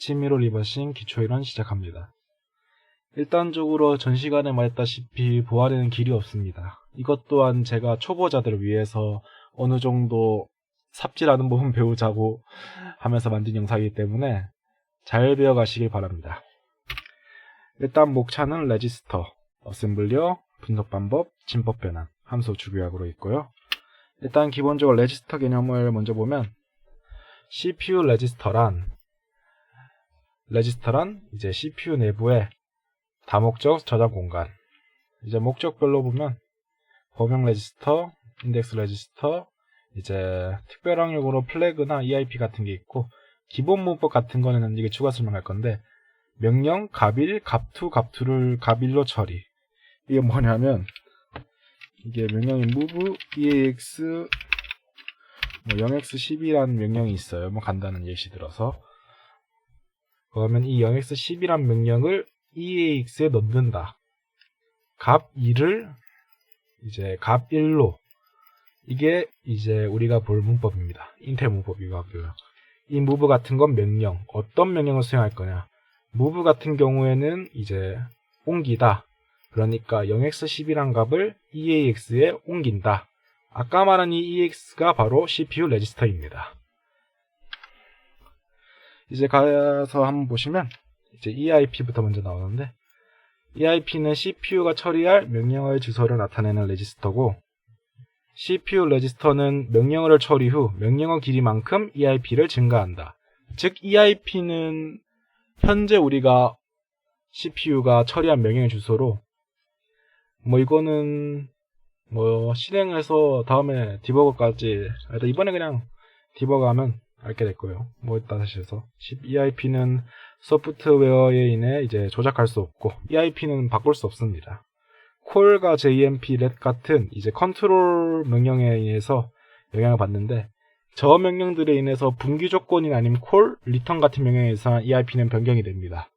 직진미러 리버싱 기초이론 시작합니다. 일단적으로 전 시간에 말했다시피 보안에는 길이 없습니다. 이것 또한 제가 초보자들을 위해서 어느 정도 삽질하는 부분 배우자고 하면서 만든 영상이기 때문에 잘 배워가시길 바랍니다. 일단 목차는 레지스터, 어셈블리어, 분석 방법, 진법 변환, 함수 주요약으로 있고요. 일단 기본적으로 레지스터 개념을 먼저 보면 CPU 레지스터란 이제 CPU 내부의 다목적 저장 공간. 이제 목적별로 보면 범용 레지스터, 인덱스 레지스터, 이제 특별항목으로 플래그나 EIP 같은 게 있고 기본 문법 같은 거는 이게 추가 설명할 건데 명령, 갑1, 갑2, 갑2를 갑1로 처리. 이게 뭐냐면 이게 명령이 move eax 0x12라는 명령이 있어요. 뭐 간단한 예시 들어서 그러면 이 0x12란 명령을 eax에 넣는다. 갑2를 이제 갑1로 이게 이제 우리가 볼 문법입니다. 인텔 문법이고요. 이 move 같은 건 명령, 어떤 명령을 수행할 거냐. move 같은 경우에는 이제 옮기다. 그러니까 0x12란 값을 eax에 옮긴다. 아까 말한 이 eax가 바로 CPU 레지스터입니다. 이제 가서 한번 보시면 이제 EIP부터 먼저 나오는데 EIP는 CPU가 처리할 명령어의 주소를 나타내는 레지스터고 CPU 레지스터는 명령어를 처리 후 명령어 길이만큼 EIP를 증가한다. 즉 EIP는 현재 우리가 CPU가 처리한 명령의 주소로 이거는 실행해서 다음에 디버거까지 일단 이번에 그냥 디버거하면 알게 될 거예요. 일단 다시 해서 EIP는 소프트웨어에 인해 이제 조작할 수 없고 EIP는 바꿀 수 없습니다. 콜과 JMP, let 같은 이제 컨트롤 명령에 의해서 영향을 받는데 저 명령들에 인해서 분기 조건이나 아니면 콜, 리턴 같은 명령에 의해서 EIP는 변경이 됩니다.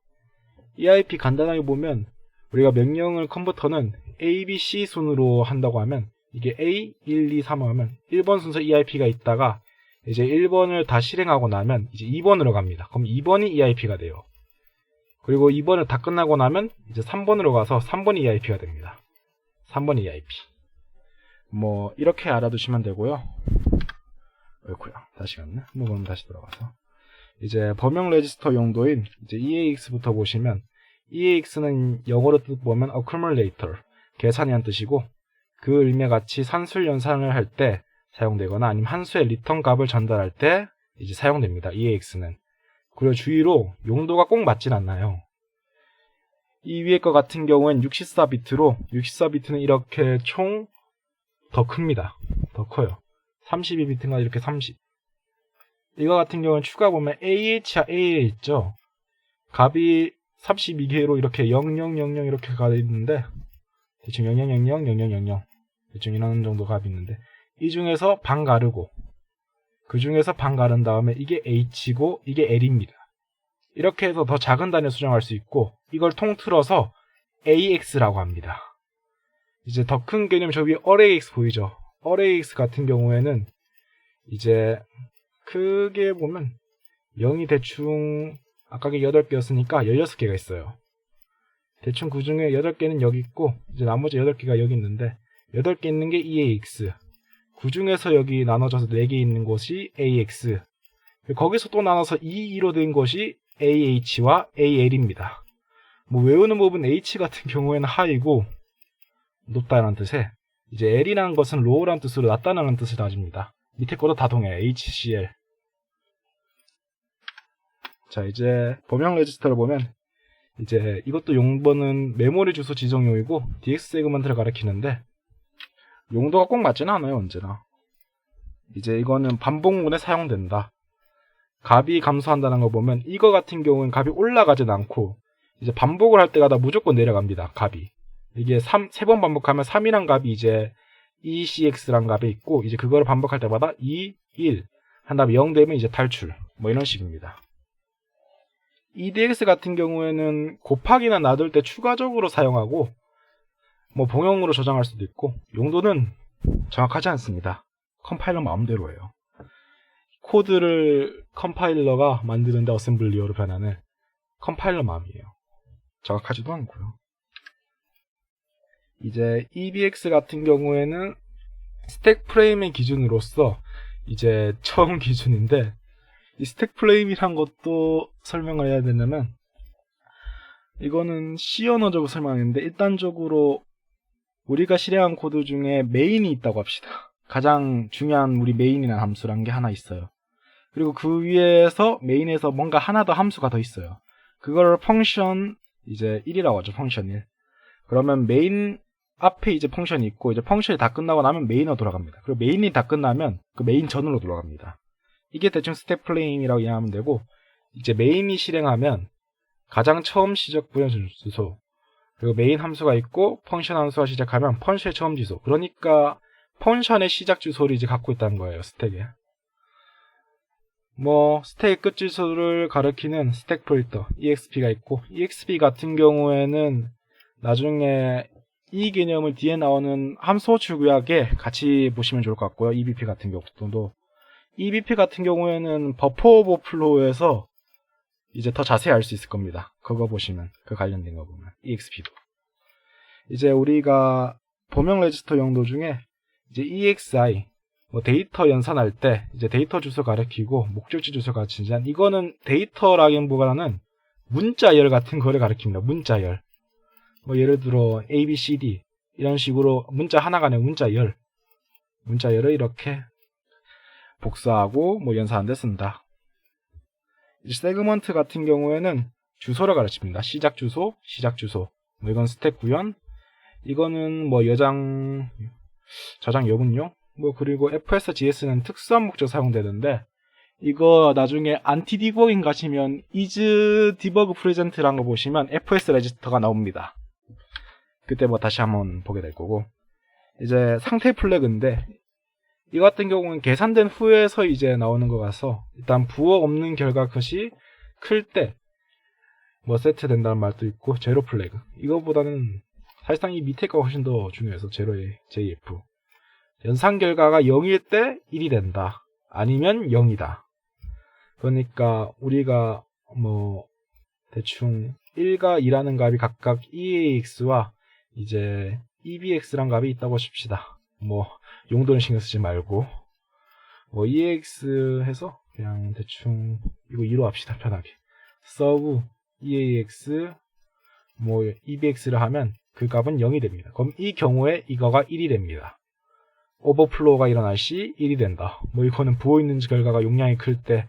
EIP 간단하게 보면 우리가 명령을 컨버터는 A, B, C 순으로 한다고 하면 이게 A, 1, 2, 3 하면 1번 순서 EIP가 있다가 이제 1번을 다 실행하고 나면 이제 2번으로 갑니다. 그럼 2번이 EIP가 돼요. 그리고 2번을 다 끝나고 나면 이제 3번으로 가서 3번이 EIP가 됩니다. 3번 EIP. 이렇게 알아두시면 되고요. 어이쿠야, 다시 갔네. 그럼 다시 돌아가서. 이제 범용 레지스터 용도인 이제 EAX부터 보시면 EAX는 영어로 뜻 보면 accumulator, 계산이란 뜻이고 그 의미와 같이 산술 연산을 할 때 사용되거나 아니면 한수의 리턴 값을 전달할 때 이제 사용됩니다. EAX는. 그리고 주의로 용도가 꼭 맞진 않나요. 이 위에 거 같은 경우엔 64비트로 64비트는 이렇게 총 더 큽니다. 더 커요. 32비트인가 이렇게 30. 이거 같은 경우는 추가 보면 AH와 AA 있죠. 값이 32개로 이렇게 0000 이렇게 가 있는데 대충 0000 0000 대충 이런 정도 값이 있는데 이 중에서 반 가르고 그 중에서 반 가른 다음에 이게 H고 이게 L입니다. 이렇게 해서 더 작은 단위를 수정할 수 있고 이걸 통틀어서 AX라고 합니다. 이제 더 큰 개념 저 위에 ARRAX 보이죠? ARRAX 같은 경우에는 이제 크게 보면 0이 대충 아까 게 8개였으니까 16개가 있어요. 대충 그 중에 8개는 여기 있고 이제 나머지 8개가 여기 있는데 8개 있는 게 EAX 그 중에서 여기 나눠져서 4개 있는 곳이 AX 거기서 또 나눠서 2로 된 것이 AH와 AL입니다. 외우는 부분 H 같은 경우에는 하이고 높다는 뜻에 이제 L이라는 것은 low라는 뜻으로 낮다는 뜻을 가집니다. 밑에 것도 다 동해요. HCL. 자 이제 범용 레지스터를 보면 이제 이것도 용번은 메모리 주소 지정용이고 DX 세그먼트를 가리키는데 용도가 꼭 맞지는 않아요. 언제나 이제 이거는 반복문에 사용된다. 값이 감소한다는 거 보면 이거 같은 경우는 값이 올라가진 않고 이제 반복을 할 때마다 무조건 내려갑니다. 값이 이게 3번 반복하면 3이란 값이 이제 ECX란 값이 있고 이제 그거를 반복할 때마다 2, 1 한 다음에 0 되면 이제 탈출 이런 식입니다. EDX 같은 경우에는 곱하기나 나눌 때 추가적으로 사용하고 봉형으로 저장할 수도 있고 용도는 정확하지 않습니다. 컴파일러 마음대로예요. 코드를 컴파일러가 만드는데 어셈블리어로 변하는 컴파일러 맘이에요. 정확하지도 않고요. 이제 EBX 같은 경우에는 스택 프레임의 기준으로서 이제 처음 기준인데, 이 스택 프레임이란 것도 설명을 해야 되냐면, 이거는 C 언어적으로 설명하는데, 일단적으로 우리가 실행한 코드 중에 메인이 있다고 합시다. 가장 중요한 우리 메인이라는 함수란 게 하나 있어요. 그리고 그 위에서 메인에서 뭔가 하나 더 함수가 더 있어요. 그걸 펑션 이제 1이라고 하죠. 펑션 1. 그러면 메인 앞에 이제 펑션이 있고, 이제 펑션이 다 끝나고 나면 메인으로 돌아갑니다. 그리고 메인이 다 끝나면 그 메인 전으로 돌아갑니다. 이게 대충 스택 프레임이라고 이해하면 되고, 이제 메인이 실행하면 가장 처음 시작 부연 주소, 그리고 메인 함수가 있고 펑션 함수가 시작하면 펑션의 처음 주소, 그러니까 펑션의 시작 주소를 이제 갖고 있다는 거예요. 스택에. 뭐 스택의 끝 주소를 가리키는 스택 포인터 EXP가 있고, EXP 같은 경우에는 나중에 이 개념을 뒤에 나오는 함수 호출 구약에 같이 보시면 좋을 것 같고요. EBP 같은 경우도. EBP 같은 경우에는 버퍼 오버플로우에서 이제 더 자세히 알 수 있을 겁니다. 그거 보시면, 그 관련된 거 보면, EXP도. 이제 우리가 범용 레지스터 용도 중에 이제 EXI, 뭐 데이터 연산할 때 이제 데이터 주소 가리키고 목적지 주소 가리키지만, 이거는 데이터라기보다는 문자열 같은 거를 가리킵니다. 문자열. 뭐 예를 들어 A, B, C, D 이런 식으로 문자 하나가 아니라 문자열을 이렇게 복사하고 뭐 연산하는 데 쓴다. 이제 세그먼트 같은 경우에는 주소를 가르칩니다. 시작 주소. 뭐 이건 스택 구현. 이거는 뭐 저장 여분용. 뭐 그리고 FSGS는 특수한 목적 사용되는데, 이거 나중에 안티 디버깅 가시면 is debug present라는 거 보시면 FS 레지스터가 나옵니다. 그때 뭐 다시 한번 보게 될 거고, 이제 상태 플래그인데, 이 같은 경우는 계산된 후에서 이제 나오는 것 같아서 일단 부호 없는 결과 컷이 클 때 뭐 세트된다는 말도 있고, 제로 플래그. 이거보다는 사실상 이 밑에 거가 훨씬 더 중요해서 제로의 JF. 연산 결과가 0일 때 1이 된다. 아니면 0이다. 그러니까 우리가 뭐 대충 1과 2라는 값이 각각 EAX와 이제 EBX란 값이 있다고 칩시다. 뭐 용도는 신경 쓰지 말고 뭐 EAX 해서 그냥 대충 이거 2로 합시다. 편하게. 서브 EAX 뭐 EBX를 하면 그 값은 0이 됩니다. 그럼 이 경우에 이거가 1이 됩니다. 오버플로우가 일어날 시 1이 된다. 뭐 이거는 부호 있는 결과가 용량이 클 때,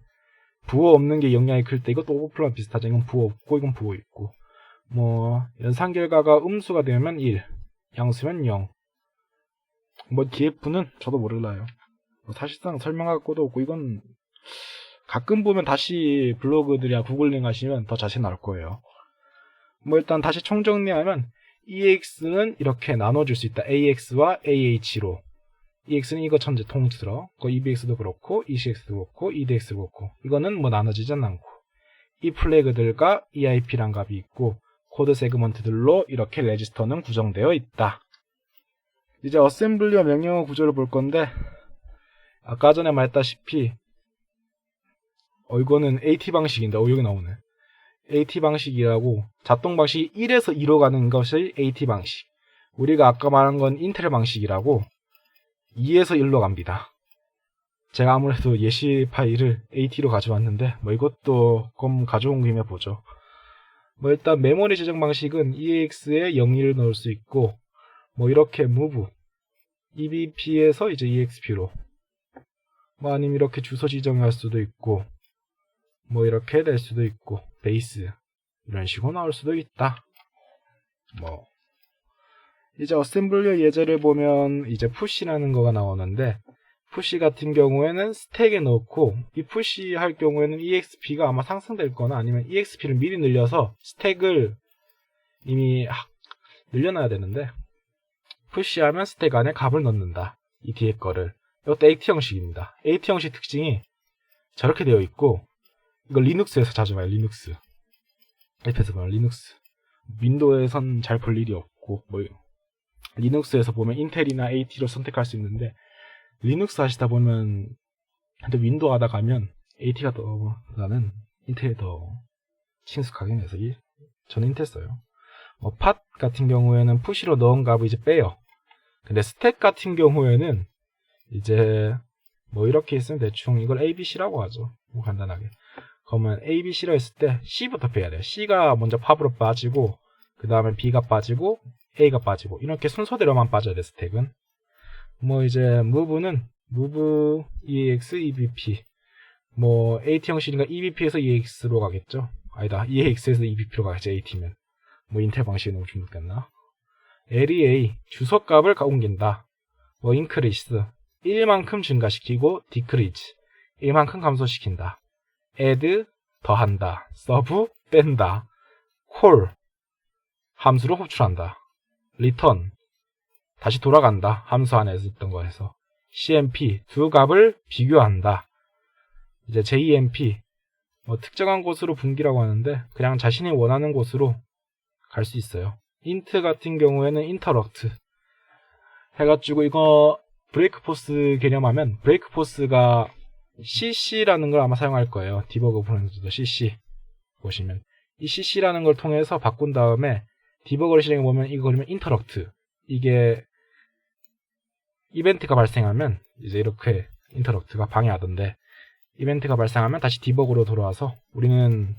부호 없는 게 용량이 클 때, 이것도 오버플로우랑 비슷하죠. 이건 부호 없고 이건 부호 있고. 뭐 연산 결과가 음수가 되면 1, 양수면 0. 뭐 DF는 저도 몰라요. 뭐 사실상 설명할 것도 없고, 이건 가끔 보면 다시 블로그들이나 구글링 하시면 더 자세히 나올 거예요. 뭐 일단 다시 총정리하면 EX는 이렇게 나눠줄 수 있다. AX와 AH로. EX는 이거 전체 통틀어. EBX도 그렇고, ECX도 그렇고, EDX도 그렇고. 이거는 뭐 나눠지진 않고. 이 플래그들과 EIP란 값이 있고, 코드 세그먼트들로 이렇게 레지스터는 구성되어 있다. 이제 어셈블리와 명령어 구조를 볼 건데, 아까 전에 말했다시피 이거는 AT 방식인데, 여기 나오네. AT 방식이라고, 작동 방식이 1에서 2로 가는 것이 AT 방식. 우리가 아까 말한 건 인텔 방식이라고 2에서 1로 갑니다. 제가 아무래도 예시 파일을 AT로 가져왔는데, 뭐 이것도 그럼 가져온 김에 보죠. 뭐 일단 메모리 지정 방식은 EAX에 0을 넣을 수 있고, 뭐 이렇게 move EBP에서 이제 EXP로, 뭐 아니면 이렇게 주소 지정할 수도 있고, 뭐 이렇게 될 수도 있고, 베이스 이런 식으로 나올 수도 있다. 뭐 이제 어셈블리어 예제를 보면 이제 푸시라는 거가 나오는데, 푸시 같은 경우에는 스택에 넣고, 이 푸시 할 경우에는 EXP가 아마 상승될 거나 아니면 EXP를 미리 늘려서 스택을 이미 늘려놔야 되는데, 푸시하면 스택 안에 값을 넣는다. 이 뒤에 거를. 이것도 AT 형식입니다. AT 형식 특징이 저렇게 되어 있고, 이거 리눅스에서 자주 봐요. 리눅스. 앱에서 보면 리눅스. 윈도우에선 잘 볼 일이 없고, 뭐 리눅스에서 보면 인텔이나 AT로 선택할 수 있는데, 리눅스 하시다 보면 근데 윈도우 하다 가면 AT가 더 나는 인텔이 더 친숙하긴 해서 저는 인텔 써요. 팟 같은 경우에는 푸시로 넣은 값을 이제 빼요. 근데 스택 같은 경우에는 이제 뭐 이렇게 있으면 대충 이걸 ABC라고 하죠. 뭐 간단하게. 그러면 ABC로 했을 때 C부터 빼야 돼요. C가 먼저 팝으로 빠지고 그 다음에 B가 빠지고 A가 빠지고 이렇게 순서대로만 빠져야 돼. 스택은. 뭐 이제 move는 move EAX, EBP 뭐 AT 형식이니까 EBP에서 EAX로 가겠죠. 아니다. EAX에서 EBP로 가겠죠. AT면. 뭐 인텔 방식이 너무 중복됐나? LEA 주소값을 옮긴다. 뭐 increase 1만큼 증가시키고 decrease 1만큼 감소시킨다. add 더한다. sub 뺀다. call 함수로 호출한다. return 다시 돌아간다. 함수 안에 있던 거에서. cmp 두 값을 비교한다. 이제 JMP 뭐 특정한 곳으로 분기라고 하는데 그냥 자신이 원하는 곳으로 갈 수 있어요. int 같은 경우에는 interrupt 해가지고 이거 브레이크 포스 개념하면 브레이크 포스가 cc라는 걸 아마 사용할 거예요. 디버그 프로젝트도 cc 보시면 이 cc라는 걸 통해서 바꾼 다음에 디버거를 실행해 보면 이거 그러면 interrupt 이게 이벤트가 발생하면 이제 이렇게 interrupt가 방해하던데 이벤트가 발생하면 다시 디버그로 돌아와서 우리는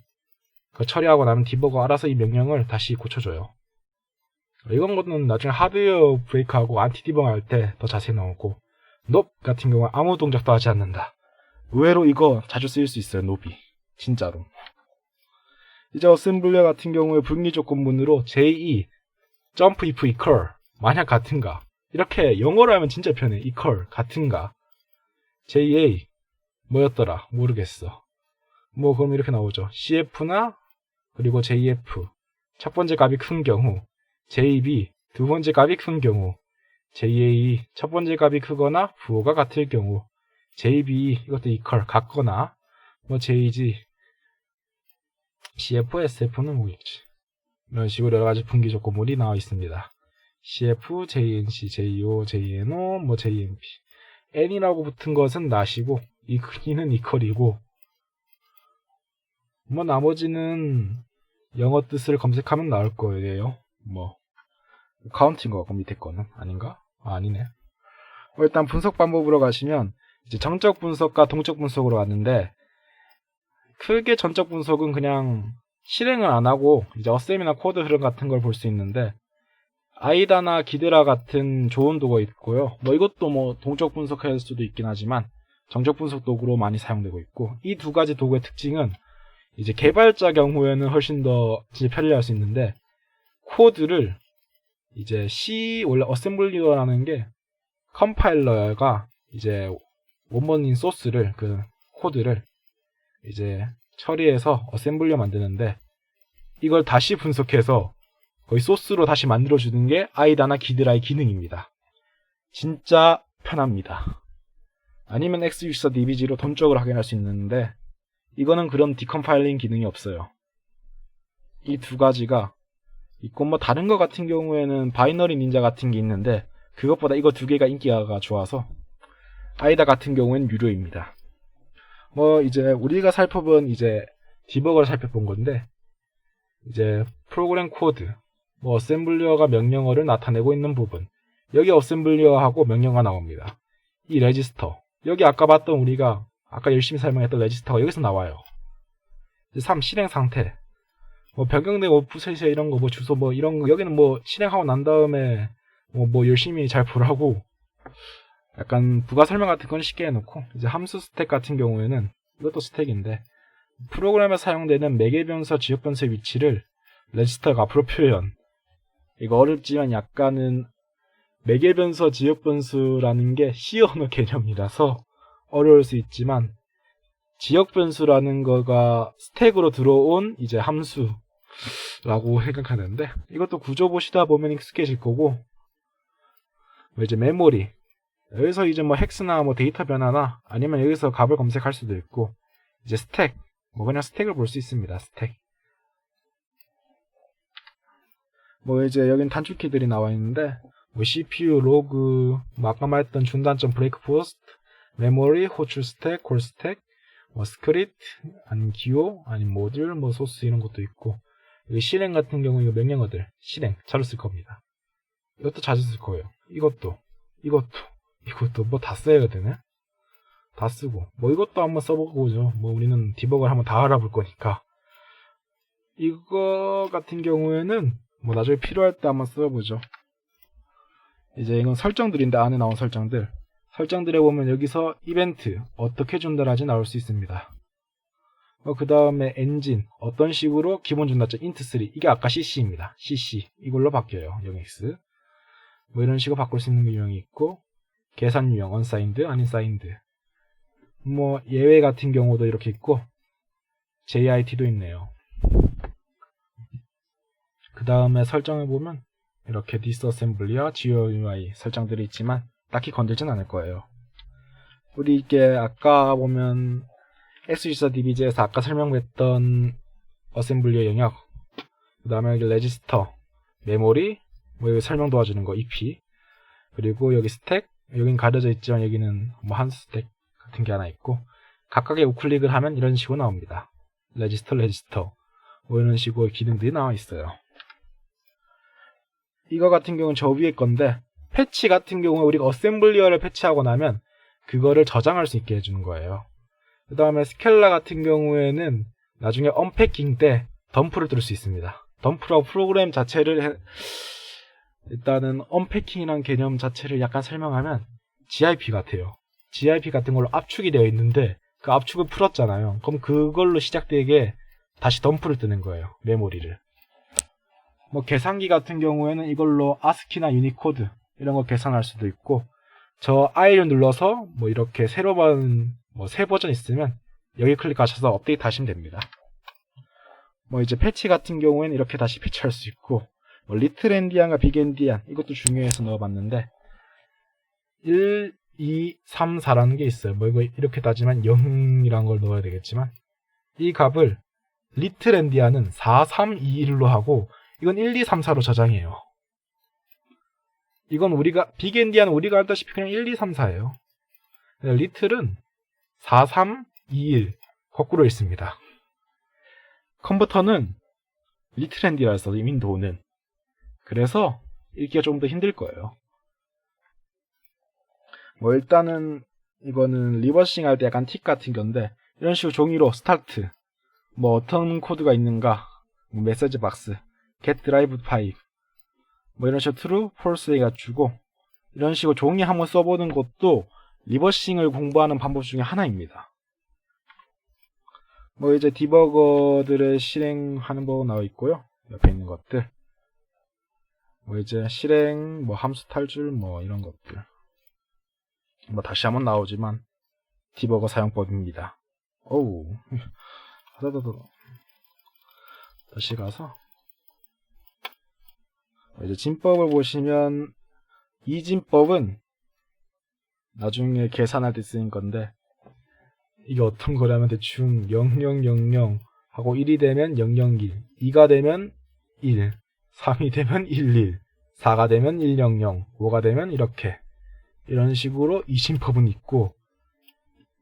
그 처리하고 나면 디버거 알아서 이 명령을 다시 고쳐줘요. 이건 거는 나중에 하드웨어 브레이크하고 안티 디버그 할 때 더 자세히 나오고 노 같은 경우는 아무 동작도 하지 않는다. 의외로 이거 자주 쓰일 수 있어요. 노비 진짜로. 이제 어셈블리어 같은 경우에 분기 조건문으로 JE jump if equal 만약 같은가 이렇게 영어로 하면 진짜 편해. equal 같은가 JA 뭐였더라 모르겠어. 뭐 그럼 이렇게 나오죠. CF나 그리고 JF 첫 번째 값이 큰 경우 JB 두 번째 값이 큰 경우 JA 첫 번째 값이 크거나 부호가 같을 경우 JB 이것도 equal 같거나 뭐 JG CF, SF는 뭐겠지. 이런 식으로 여러 가지 분기 조건물이 나와 있습니다. CF, JNC, JO, JNO, 뭐 JNP N이라고 붙은 것은 낫이고 이는 equal이고 뭐 나머지는 영어 뜻을 검색하면 나올 거예요. 뭐 카운트인 거 같고 밑에 거는 아닌가? 아니네. 일단 분석 방법으로 가시면 이제 정적 분석과 동적 분석으로 갔는데 크게 전적 분석은 그냥 실행을 안 하고 이제 어셈이나 코드 흐름 같은 걸 볼 수 있는데 아이다나 기드라 같은 좋은 도구가 있고요. 뭐 이것도 뭐 동적 분석할 수도 있긴 하지만 정적 분석 도구로 많이 사용되고 있고 이 두 가지 도구의 특징은 이제 개발자 경우에는 훨씬 더 진짜 편리할 수 있는데 코드를 이제 C 원래 어셈블리어라는 게 컴파일러가 이제 원본인 소스를 그 코드를 이제 처리해서 어셈블리어 만드는데 이걸 다시 분석해서 거의 소스로 다시 만들어주는 게 아이다나 기드라의 기능입니다. 진짜 편합니다. 아니면 x64dbg로 덤적으로 확인할 수 있는데 이거는 그런 디컴파일링 기능이 없어요. 이 두 가지가 있고 뭐 다른 거 같은 경우에는 바이너리 닌자 같은 게 있는데 그것보다 이거 두 개가 인기가 좋아서 아이다 같은 경우에는 유료입니다. 뭐 이제 우리가 살펴본 이제 디버거를 살펴본 건데 이제 프로그램 코드 뭐 어셈블리어가 명령어를 나타내고 있는 부분 여기 어셈블리어하고 명령어가 나옵니다. 이 레지스터 여기 아까 봤던 우리가 아까 열심히 설명했던 레지스터가 여기서 나와요. 3. 실행 상태 뭐 변경된 오프셋 이런 거 뭐 주소 뭐 이런 거 여기는 뭐 실행하고 난 다음에 뭐 열심히 잘 보라고 약간 부가 설명 같은 건 쉽게 해놓고 이제 함수 스택 같은 경우에는 이것도 스택인데 프로그램에 사용되는 매개 변수와 지역 변수의 위치를 레지스터가 앞으로 표현 이거 어렵지만 약간은 매개 변수와 지역 변수라는 게 C 언어 개념이라서 어려울 수 있지만 지역 변수라는 거가 스택으로 들어온 이제 함수라고 생각하는데 이것도 구조 보시다 보면 익숙해질 거고 이제 메모리 여기서 이제 뭐 헥스나 뭐 데이터 변화나 아니면 여기서 값을 검색할 수도 있고 이제 스택 뭐 그냥 스택을 볼 수 있습니다. 스택 뭐 이제 여긴 단축키들이 나와 있는데 뭐 CPU 로그 뭐 아까 말했던 중단점 브레이크 포스트 메모리, 호출 스택, 콜 스택, 뭐 스크립트, 아니면 기호, 아니면 모듈, 뭐 소스 이런 것도 있고, 여기 실행 같은 경우 이거 명령어들 실행 자주 쓸 겁니다. 이것도 자주 쓸 거예요. 이것도 뭐 다 써야 되네. 다 쓰고 뭐 이것도 한번 써보고죠. 뭐 우리는 디버거를 한번 다 알아볼 거니까. 이거 같은 경우에는 뭐 나중에 필요할 때 한번 써보죠. 이제 이건 설정들인데 안에 나온 설정들에 보면 여기서 이벤트 어떻게 전달하지 나올 수 있습니다. 그 다음에 엔진 어떤 식으로 기본 전달자 int3 이게 아까 cc입니다. cc 이걸로 바뀌어요. 0x 뭐 이런 식으로 바꿀 수 있는 유형이 있고, 계산 유형 unsigned, unassigned 뭐 예외 같은 경우도 이렇게 있고, JIT도 있네요. 그 다음에 설정해 보면 이렇게 disassembly와 GUI 설정들이 있지만 딱히 건들진 않을 거예요. 우리 이게 아까 보면 x64DBG에서 아까 설명했던 어셈블리의 영역, 그 다음에 여기 레지스터, 메모리, 뭐 여기 설명 도와주는 거 EP, 그리고 여기 스택, 여긴 가려져 있지만 여기는 뭐 한 스택 같은 게 하나 있고, 각각의 우클릭을 하면 이런 식으로 나옵니다. 레지스터 뭐 이런 식으로 기능들이 나와 있어요. 이거 같은 경우는 저 위에 건데, 패치 같은 경우에 우리가 어셈블리어를 패치하고 나면 그거를 저장할 수 있게 해주는 거예요. 그 다음에 스켈라 같은 경우에는 나중에 언패킹 때 덤프를 뚫을 수 있습니다. 덤프라고 프로그램 자체를 일단은 언패킹이라는 개념 자체를 약간 설명하면 GIP 같아요. GIP 같은 걸로 압축이 되어 있는데 그 압축을 풀었잖아요. 그럼 그걸로 시작되게 다시 덤프를 뜨는 거예요. 메모리를. 뭐 계산기 같은 경우에는 이걸로 ASCII나 유니코드 이런 거 계산할 수도 있고, 저 I를 눌러서 뭐 이렇게 새로 받은 뭐 새 버전 있으면 여기 클릭하셔서 업데이트 하시면 됩니다. 뭐 이제 패치 같은 경우에는 이렇게 다시 패치할 수 있고, 뭐 리틀 엔디안과 빅 엔디안 이것도 중요해서 넣어봤는데 1, 2, 3, 4라는 게 있어요. 뭐 이거 이렇게 따지면 0이란 걸 넣어야 되겠지만, 이 값을 리틀 엔디안은 4, 3, 2, 1로 하고 이건 1, 2, 3, 4로 저장해요. 이건 우리가 빅 엔디안은 우리가 알다시피 그냥 1, 2, 3, 4예요. 리틀은 4, 3, 2, 1 거꾸로 있습니다. 컨버터는 리틀 엔디라서 윈도우는 그래서 읽기가 좀 더 힘들 거예요. 뭐 일단은 이거는 리버싱 할 때 약간 틱 같은 건데, 이런 식으로 종이로 스타트 뭐 어떤 코드가 있는가, 뭐 메시지 박스, get drive pipe 뭐 이런 식으로 true, false 해가지고 이런 식으로 종이 한번 써보는 것도 리버싱을 공부하는 방법 중에 하나입니다. 뭐 이제 디버거들의 실행하는 법 나와 있고요. 옆에 있는 것들 뭐 이제 실행, 뭐 함수 탈출 뭐 이런 것들 뭐 다시 한번 나오지만 디버거 사용법입니다. 어우 다시 가서 이제 진법을 보시면, 이 진법은 나중에 계산할 때 쓰는 건데, 이게 어떤 거냐면 대충 0000 하고 1이 되면 001, 2가 되면 1, 3이 되면 11, 4가 되면 100, 5가 되면 이렇게 이런 식으로 이진법은 있고,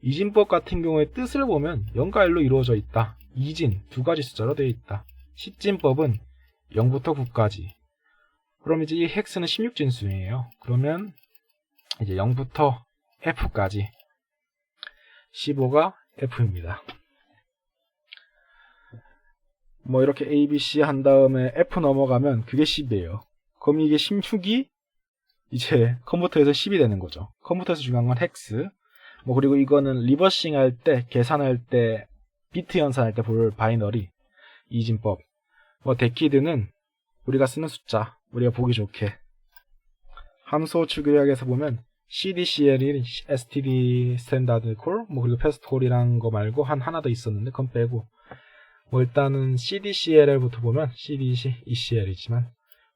이진법 같은 경우에 뜻을 보면 0과 1로 이루어져 있다. 이진 두 가지 숫자로 되어 있다. 10진법은 0부터 9까지. 그럼 이제 이 헥스는 16진수예요. 그러면 이제 0부터 F까지 15가 F입니다. 뭐 이렇게 A, B, C 한 다음에 F 넘어가면 그게 10이에요. 그럼 이게 16이 이제 컴퓨터에서 10이 되는 거죠. 컴퓨터에서 중요한 건 헥스. 뭐 그리고 이거는 리버싱 할 때, 계산할 때, 비트 연산할 때 볼 바이너리 이진법. 뭐 데키드는 우리가 쓰는 숫자, 우리가 보기 좋게 함수 호출 규약에서 보면 CDCL이 STD 스탠다드 콜, 뭐 그리고 패스트 콜이란 거 말고 하나 더 있었는데 그건 빼고, 뭐 일단은 CDCL부터 보면 CDC, ECL이지만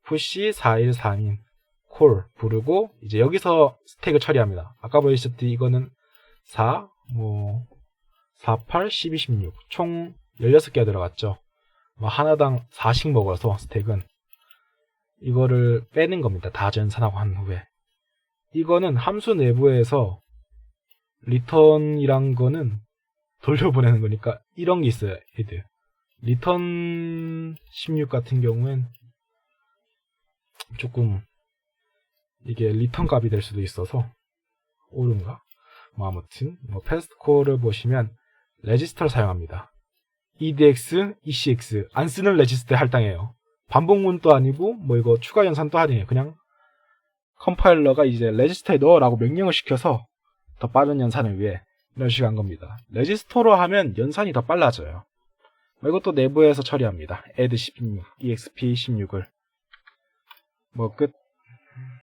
푸시 4132 콜 부르고 이제 여기서 스택을 처리합니다. 아까 보셨듯이 이거는 4, 뭐 48, 12, 16 총 16개가 들어갔죠. 뭐 하나당 4씩 먹어서 스택은 이거를 빼는 겁니다. 다 전산하고 한 후에. 이거는 함수 내부에서 리턴이란 거는 돌려보내는 거니까 이런 게 있어요. 헤드. 리턴 16 같은 경우엔 조금 이게 리턴 값이 될 수도 있어서 옳은가? 뭐 아무튼 패스트코어를 보시면 레지스터를 사용합니다. EDX, ECX 안 쓰는 레지스터에 할당해요. 반복문도 아니고 뭐 이거 추가 연산도 아니에요. 그냥 컴파일러가 이제 레지스터에 넣어라고 명령을 시켜서 더 빠른 연산을 위해 이런 식으로 한 겁니다. 레지스터로 하면 연산이 더 빨라져요. 이것도 내부에서 처리합니다. add 16, exp 16을 끝.